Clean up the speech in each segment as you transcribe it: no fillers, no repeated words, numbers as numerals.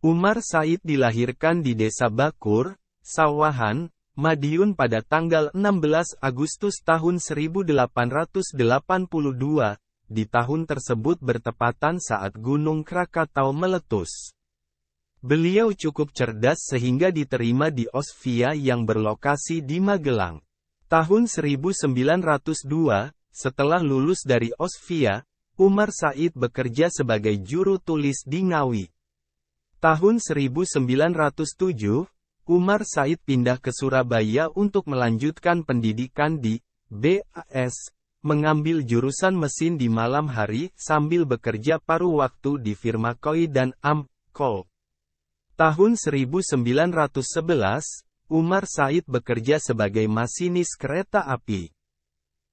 Umar Said dilahirkan di Desa Bakur, Sawahan, Madiun pada tanggal 16 Agustus tahun 1882. Di tahun tersebut bertepatan saat Gunung Krakatau meletus. Beliau cukup cerdas sehingga diterima di Osvia yang berlokasi di Magelang. Tahun 1902, setelah lulus dari Osvia, Umar Said bekerja sebagai juru tulis di Ngawi. Tahun 1907, Umar Said pindah ke Surabaya untuk melanjutkan pendidikan di BAS, mengambil jurusan mesin di malam hari sambil bekerja paruh waktu di firma Koi dan Amco. Tahun 1911, Umar Said bekerja sebagai masinis kereta api.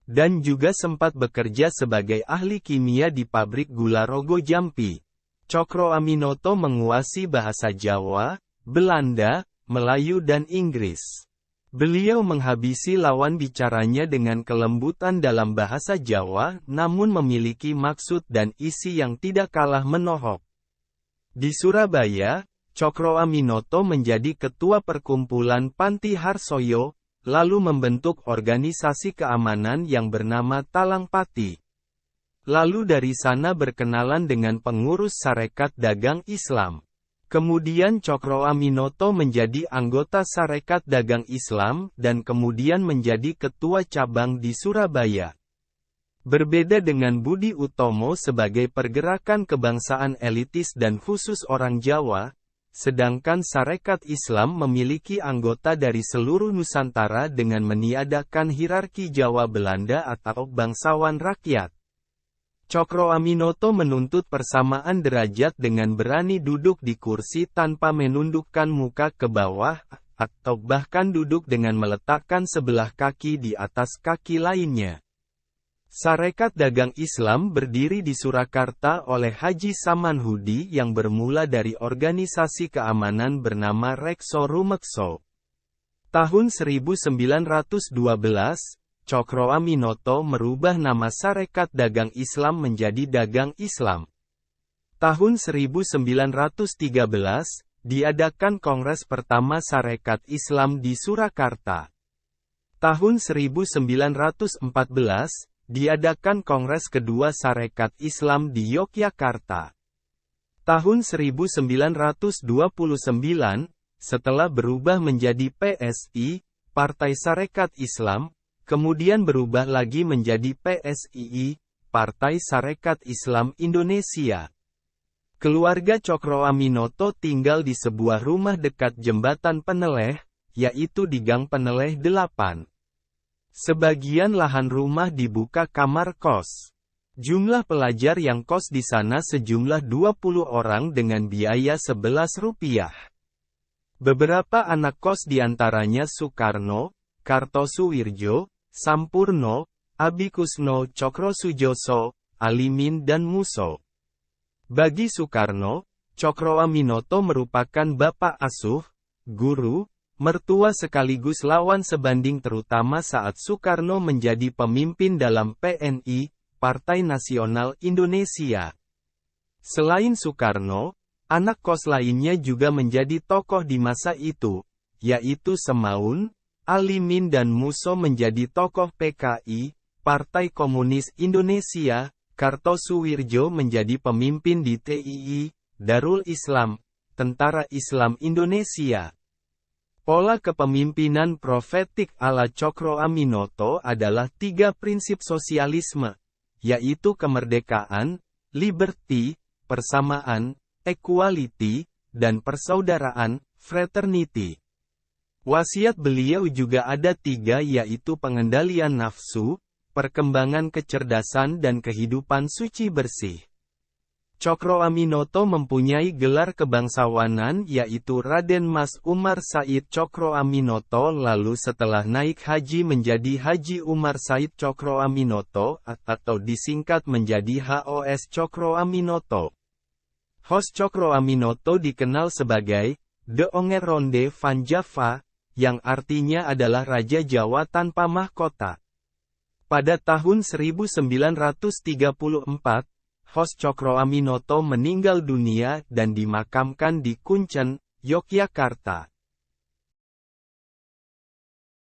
Dan juga sempat bekerja sebagai ahli kimia di pabrik gula Rogo Jampi. Cokro Aminoto menguasai bahasa Jawa, Belanda, Melayu dan Inggris. Beliau menghabisi lawan bicaranya dengan kelembutan dalam bahasa Jawa, namun memiliki maksud dan isi yang tidak kalah menohok. Di Surabaya, Cokro Aminoto menjadi ketua perkumpulan Panti Harsoyo, lalu membentuk organisasi keamanan yang bernama Talang Pati. Lalu dari sana berkenalan dengan pengurus Sarekat Dagang Islam. Kemudian Cokro Aminoto menjadi anggota Sarekat Dagang Islam dan kemudian menjadi ketua cabang di Surabaya. Berbeda dengan Budi Utomo sebagai pergerakan kebangsaan elitis dan khusus orang Jawa, sedangkan Sarekat Islam memiliki anggota dari seluruh Nusantara dengan meniadakan hierarki Jawa Belanda atau bangsawan rakyat. Cokro Aminoto menuntut persamaan derajat dengan berani duduk di kursi tanpa menundukkan muka ke bawah, atau bahkan duduk dengan meletakkan sebelah kaki di atas kaki lainnya. Sarekat Dagang Islam berdiri di Surakarta oleh Haji Samanhudi yang bermula dari organisasi keamanan bernama Rekso Rumekso. Tahun 1912, Cokro Aminoto merubah nama Sarekat Dagang Islam menjadi Dagang Islam. Tahun 1913, diadakan Kongres pertama Sarekat Islam di Surakarta. Tahun 1914, diadakan Kongres kedua Sarekat Islam di Yogyakarta. Tahun 1929, setelah berubah menjadi PSI, Partai Sarekat Islam, kemudian berubah lagi menjadi PSII, Partai Sarekat Islam Indonesia. Keluarga Cokro Aminoto tinggal di sebuah rumah dekat Jembatan Peneleh, yaitu di Gang Peneleh 8. Sebagian lahan rumah dibuka kamar kos. Jumlah pelajar yang kos di sana sejumlah 20 orang dengan biaya Rp11. Beberapa anak kos diantaranya Soekarno, Kartosuwirjo, Sampurno, Abikusno Cokro Sujoso, Alimin dan Muso. Bagi Soekarno, Cokro Aminoto merupakan bapak asuh, guru, mertua sekaligus lawan sebanding terutama saat Soekarno menjadi pemimpin dalam PNI, Partai Nasional Indonesia. Selain Soekarno, anak kos lainnya juga menjadi tokoh di masa itu, yaitu Semaun, Alimin dan Muso menjadi tokoh PKI, Partai Komunis Indonesia, Kartosuwirjo menjadi pemimpin di TII, Darul Islam, Tentara Islam Indonesia. Pola kepemimpinan profetik ala Cokro Aminoto adalah 3 prinsip sosialisme, yaitu kemerdekaan, liberty, persamaan, equality, dan persaudaraan, fraternity. Wasiat beliau juga ada 3 yaitu pengendalian nafsu, perkembangan kecerdasan dan kehidupan suci bersih. Cokro Aminoto mempunyai gelar kebangsawanan yaitu Raden Mas Umar Said Cokro Aminoto lalu setelah naik haji menjadi Haji Umar Said Cokro Aminoto atau disingkat menjadi HOS Cokro Aminoto. Hos Cokro Aminoto dikenal sebagai The Ongeronde van Java, yang artinya adalah Raja Jawa tanpa mahkota. Pada tahun 1934, Hos Cokro Aminoto meninggal dunia dan dimakamkan di Kuncen, Yogyakarta.